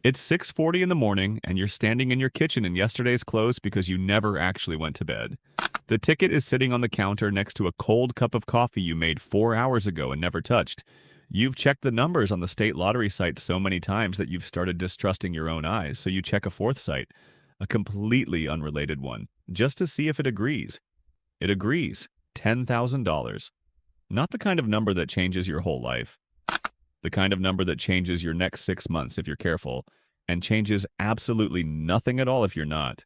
It's 6:40 in the morning and you're standing in your kitchen in yesterday's clothes because you never actually went to bed. The ticket is sitting on the counter next to a cold cup of coffee you made 4 hours ago and never touched. You've checked the numbers on the state lottery site so many times that you've started distrusting your own eyes, so you check a fourth site, a completely unrelated one, just to see if it agrees. It agrees. $10,000. Not the kind of number that changes your whole life. The kind of number that changes your next 6 months if you're careful, and changes absolutely nothing at all if you're not.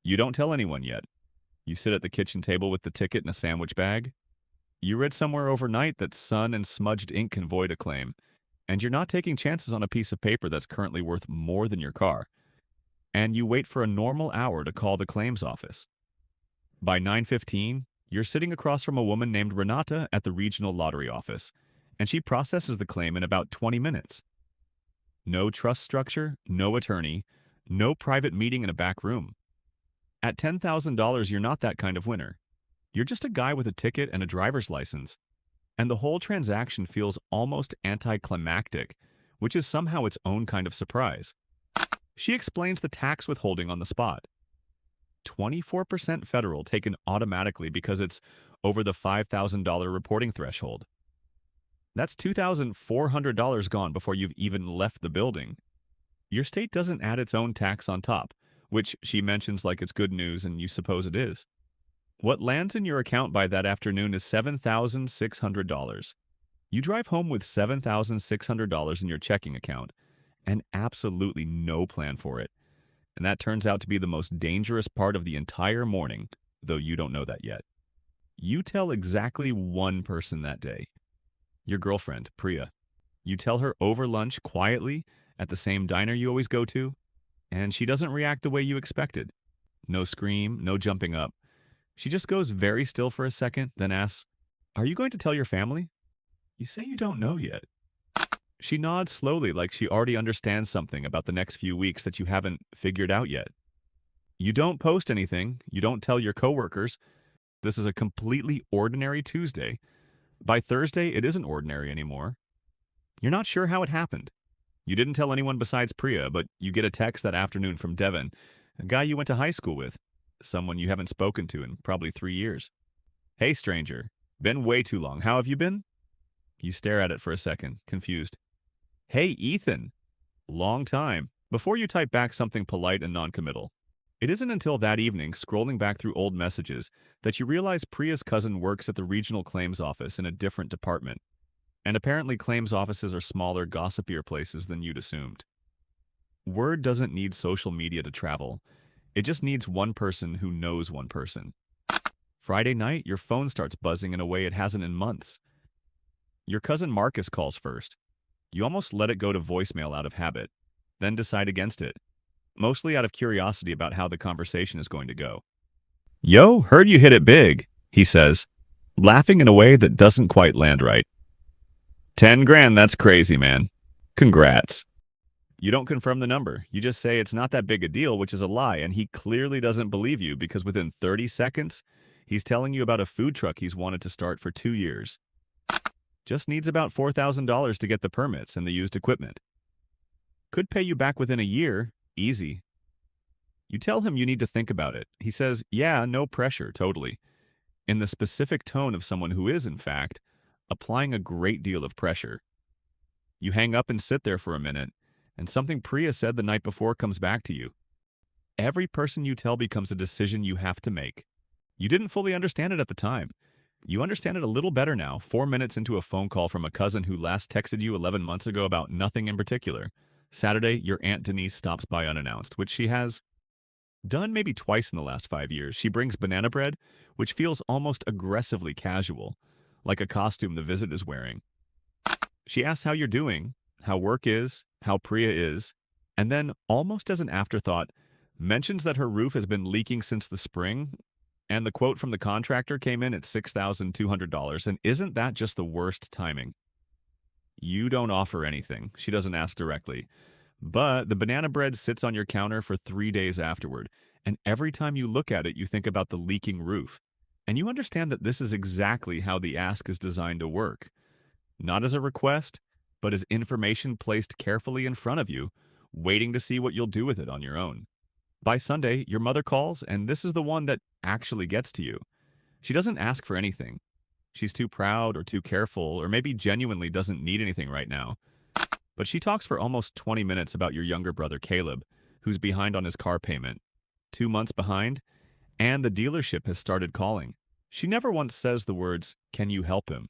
You don't tell anyone yet. You sit at the kitchen table with the ticket in a sandwich bag. You read somewhere overnight that sun and smudged ink can void a claim, and you're not taking chances on a piece of paper that's currently worth more than your car. And you wait for a normal hour to call the claims office. By 9:15, you're sitting across from a woman named Renata at the regional lottery office, and she processes the claim in about 20 minutes. No trust structure, no attorney, no private meeting in a back room. At $10,000, you're not that kind of winner. You're just a guy with a ticket and a driver's license. And the whole transaction feels almost anticlimactic, which is somehow its own kind of surprise. She explains the tax withholding on the spot. 24% federal taken automatically because it's over the $5,000 reporting threshold. That's $2,400 gone before you've even left the building. Your state doesn't add its own tax on top, which she mentions like it's good news and you suppose it is. What lands in your account by that afternoon is $7,600. You drive home with $7,600 in your checking account and absolutely no plan for it. And that turns out to be the most dangerous part of the entire morning, though you don't know that yet. You tell exactly one person that day. Your girlfriend, Priya. You tell her over lunch quietly at the same diner you always go to, and she doesn't react the way you expected. No scream, no jumping up. She just goes very still for a second, then asks, "Are you going to tell your family?" You say you don't know yet. She nods slowly like she already understands something about the next few weeks that you haven't figured out yet. You don't post anything. You don't tell your coworkers. This is a completely ordinary Tuesday. By Thursday, it isn't ordinary anymore. You're not sure how it happened. You didn't tell anyone besides Priya, but you get a text that afternoon from Devin, a guy you went to high school with, someone you haven't spoken to in probably 3 years. "Hey, stranger. Been way too long. How have you been?" You stare at it for a second, confused. "Hey, Ethan. Long time." Before you type back something polite and noncommittal. It isn't until that evening, scrolling back through old messages, that you realize Priya's cousin works at the regional claims office in a different department. And apparently claims offices are smaller, gossipier places than you'd assumed. Word doesn't need social media to travel. It just needs one person who knows one person. Friday night, your phone starts buzzing in a way it hasn't in months. Your cousin Marcus calls first. You almost let it go to voicemail out of habit, then decide against it, mostly out of curiosity about how the conversation is going to go. "Yo, heard you hit it big," he says, laughing in a way that doesn't quite land right. 10 grand, that's crazy, man. Congrats. You don't confirm the number. You just say it's not that big a deal, which is a lie, and he clearly doesn't believe you because within 30 seconds, he's telling you about a food truck he's wanted to start for 2 years. Just needs about $4,000 to get the permits and the used equipment. Could pay you back within a year, easy. You tell him you need to think about it. He says, "Yeah, no pressure, totally," in the specific tone of someone who is, in fact, applying a great deal of pressure. You hang up and sit there for a minute, and something Priya said the night before comes back to you. Every person you tell becomes a decision you have to make. You didn't fully understand it at the time. You understand it a little better now, 4 minutes into a phone call from a cousin who last texted you 11 months ago about nothing in particular. Saturday, your Aunt Denise stops by unannounced, which she has done maybe twice in the last 5 years. She brings banana bread, which feels almost aggressively casual, like a costume the visit is wearing. She asks how you're doing, how work is, how Priya is, and then, almost as an afterthought, mentions that her roof has been leaking since the spring, and the quote from the contractor came in at $6,200, and isn't that just the worst timing? You don't offer anything. She doesn't ask directly. But the banana bread sits on your counter for 3 days afterward, and every time you look at it, you think about the leaking roof. And you understand that this is exactly how the ask is designed to work. Not as a request, but as information placed carefully in front of you, waiting to see what you'll do with it on your own. By Sunday, your mother calls, and this is the one that actually gets to you. She doesn't ask for anything. She's too proud or too careful, or maybe genuinely doesn't need anything right now. But she talks for almost 20 minutes about your younger brother, Caleb, who's behind on his car payment. 2 months behind, and the dealership has started calling. She never once says the words, "Can you help him?"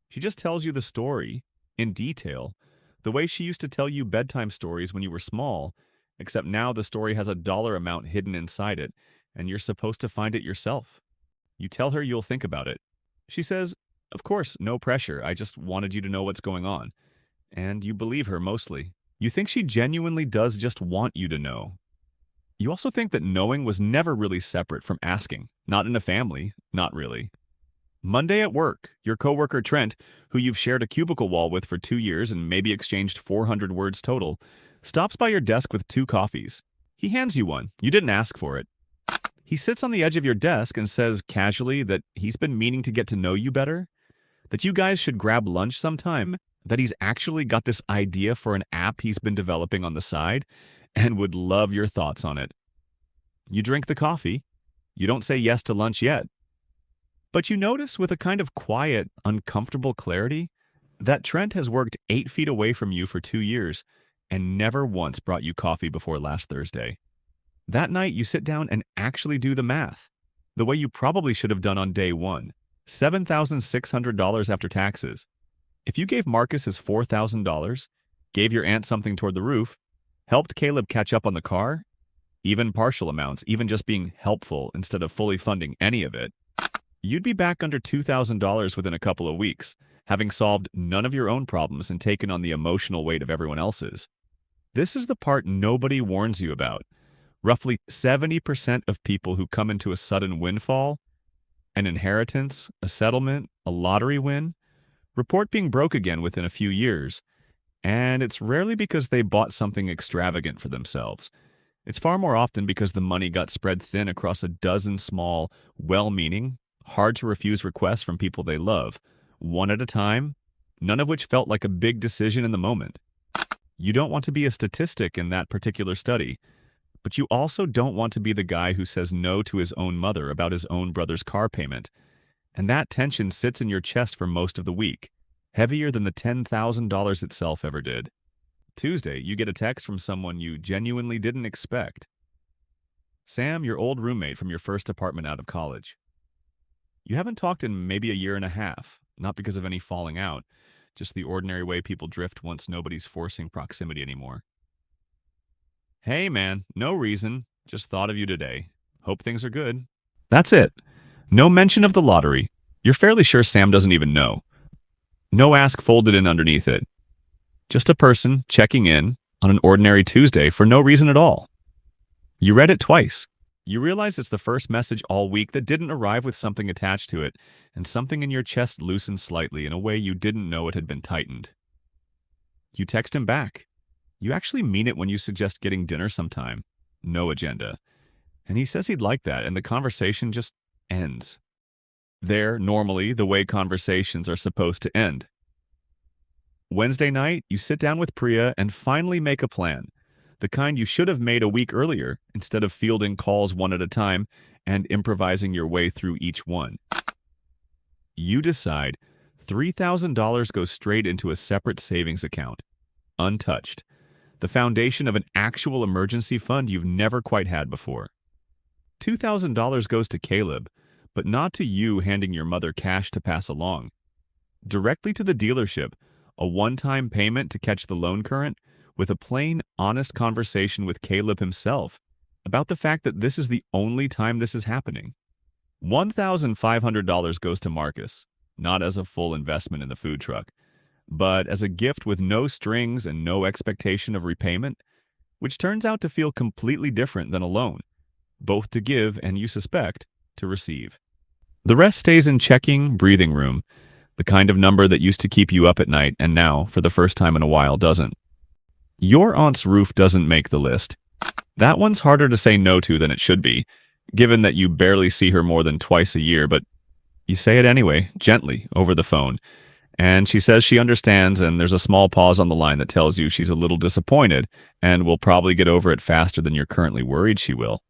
She just tells you the story, in detail, the way she used to tell you bedtime stories when you were small, except now the story has a dollar amount hidden inside it, and you're supposed to find it yourself. You tell her you'll think about it. She says, "Of course, no pressure, I just wanted you to know what's going on." And you believe her mostly. You think she genuinely does just want you to know. You also think that knowing was never really separate from asking. Not in a family, not really. Monday at work, your coworker Trent, who you've shared a cubicle wall with for 2 years and maybe exchanged 400 words total, stops by your desk with 2 coffees. He hands you one. You didn't ask for it. He sits on the edge of your desk and says casually that he's been meaning to get to know you better, that you guys should grab lunch sometime, that he's actually got this idea for an app he's been developing on the side, and would love your thoughts on it. You drink the coffee. You don't say yes to lunch yet. But you notice with a kind of quiet, uncomfortable clarity that Trent has worked 8 feet away from you for 2 years and never once brought you coffee before last Thursday. That night, you sit down and actually do the math, the way you probably should have done on day one, $7,600 after taxes. If you gave Marcus his $4,000, gave your aunt something toward the roof, helped Caleb catch up on the car, even partial amounts, even just being helpful instead of fully funding any of it, you'd be back under $2,000 within a couple of weeks, having solved none of your own problems and taken on the emotional weight of everyone else's. This is the part nobody warns you about. Roughly 70% of people who come into a sudden windfall, an inheritance, a settlement, a lottery win, report being broke again within a few years. And it's rarely because they bought something extravagant for themselves. It's far more often because the money got spread thin across a dozen small, well-meaning, hard-to-refuse requests from people they love, one at a time, none of which felt like a big decision in the moment. You don't want to be a statistic in that particular study, but you also don't want to be the guy who says no to his own mother about his own brother's car payment. And that tension sits in your chest for most of the week, heavier than the $10,000 itself ever did. Tuesday, you get a text from someone you genuinely didn't expect. Sam, your old roommate from your first apartment out of college. You haven't talked in maybe a year and a half, not because of any falling out, just the ordinary way people drift once nobody's forcing proximity anymore. Hey man, no reason, just thought of you today. Hope things are good. That's it. No mention of the lottery. You're fairly sure Sam doesn't even know. No ask folded in underneath it. Just a person checking in on an ordinary Tuesday for no reason at all. You read it twice. You realize it's the first message all week that didn't arrive with something attached to it, and something in your chest loosened slightly in a way you didn't know it had been tightened. You text him back. You actually mean it when you suggest getting dinner sometime. No agenda. And he says he'd like that, and the conversation just ends. There, normally, the way conversations are supposed to end. Wednesday night, you sit down with Priya and finally make a plan. The kind you should have made a week earlier, instead of fielding calls one at a time and improvising your way through each one. You decide $3,000 goes straight into a separate savings account, untouched, the foundation of an actual emergency fund you've never quite had before. $2,000 goes to Caleb, but not to you handing your mother cash to pass along. Directly to the dealership, a one-time payment to catch the loan current, with a plain, honest conversation with Caleb himself about the fact that this is the only time this is happening. $1,500 goes to Marcus, not as a full investment in the food truck, but as a gift with no strings and no expectation of repayment, which turns out to feel completely different than a loan, both to give and, you suspect, to receive. The rest stays in checking, breathing room, the kind of number that used to keep you up at night and now, for the first time in a while, doesn't. Your aunt's roof doesn't make the list. That one's harder to say no to than it should be, given that you barely see her more than twice a year, but you say it anyway, gently, over the phone, And she says she understands, and there's a small pause on the line that tells you she's a little disappointed and will probably get over it faster than you're currently worried she will.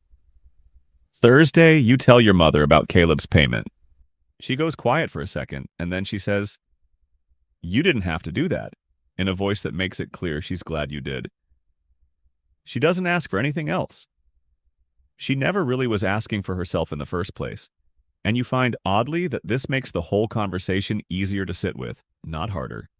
Thursday, you tell your mother about Caleb's payment. She goes quiet for a second, and then she says, "You didn't have to do that," in a voice that makes it clear she's glad you did. She doesn't ask for anything else. She never really was asking for herself in the first place. And you find oddly that this makes the whole conversation easier to sit with, not harder.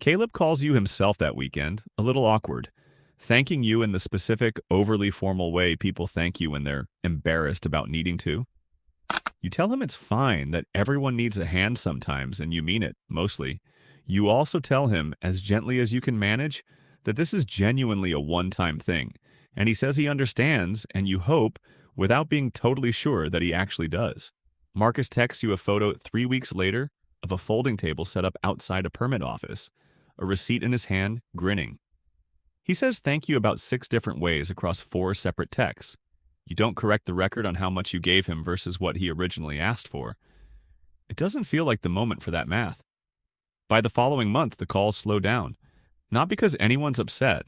Caleb calls you himself that weekend, a little awkward, thanking you in the specific, overly formal way people thank you when they're embarrassed about needing to. You tell him it's fine, that everyone needs a hand sometimes, and you mean it, mostly. You also tell him, as gently as you can manage, that this is genuinely a one-time thing, and he says he understands, and you hope, without being totally sure that he actually does. Marcus texts you a photo 3 weeks later of a folding table set up outside a permit office, a receipt in his hand, grinning. He says thank you about 6 different ways across 4 separate texts. You don't correct the record on how much you gave him versus what he originally asked for. It doesn't feel like the moment for that math. By the following month, the calls slow down. Not because anyone's upset.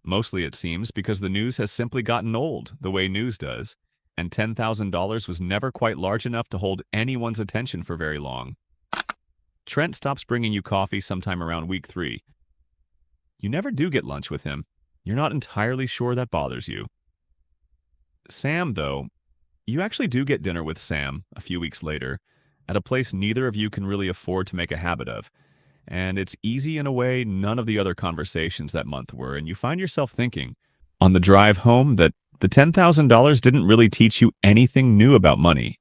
Mostly, it seems, because the news has simply gotten old, the way news does, and $10,000 was never quite large enough to hold anyone's attention for very long. Trent stops bringing you coffee sometime around week 3. You never do get lunch with him. You're not entirely sure that bothers you. Sam, though, you actually do get dinner with Sam a few weeks later, at a place neither of you can really afford to make a habit of. And it's easy in a way none of the other conversations that month were, and you find yourself thinking, on the drive home, that the $10,000 didn't really teach you anything new about money.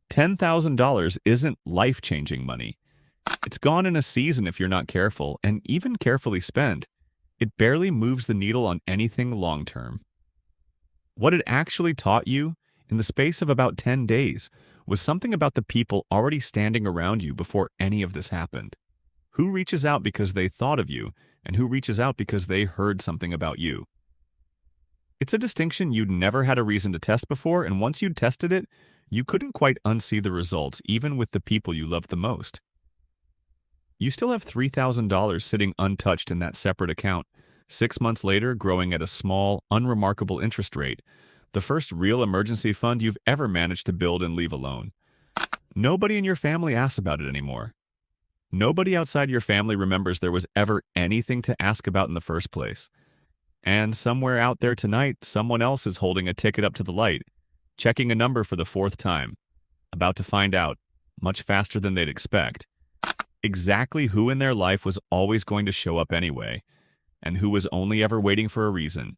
$10,000 isn't life-changing money. It's gone in a season if you're not careful, and even carefully spent, it barely moves the needle on anything long-term. What it actually taught you, in the space of about 10 days, was something about the people already standing around you before any of this happened. Who reaches out because they thought of you, and who reaches out because they heard something about you. It's a distinction you'd never had a reason to test before, and once you'd tested it, you couldn't quite unsee the results, even with the people you loved the most. You still have $3,000 sitting untouched in that separate account, 6 months later growing at a small, unremarkable interest rate, the first real emergency fund you've ever managed to build and leave alone. Nobody in your family asks about it anymore. Nobody outside your family remembers there was ever anything to ask about in the first place. And somewhere out there tonight, someone else is holding a ticket up to the light, checking a number for the 4th time, about to find out, much faster than they'd expect, exactly who in their life was always going to show up anyway, and who was only ever waiting for a reason.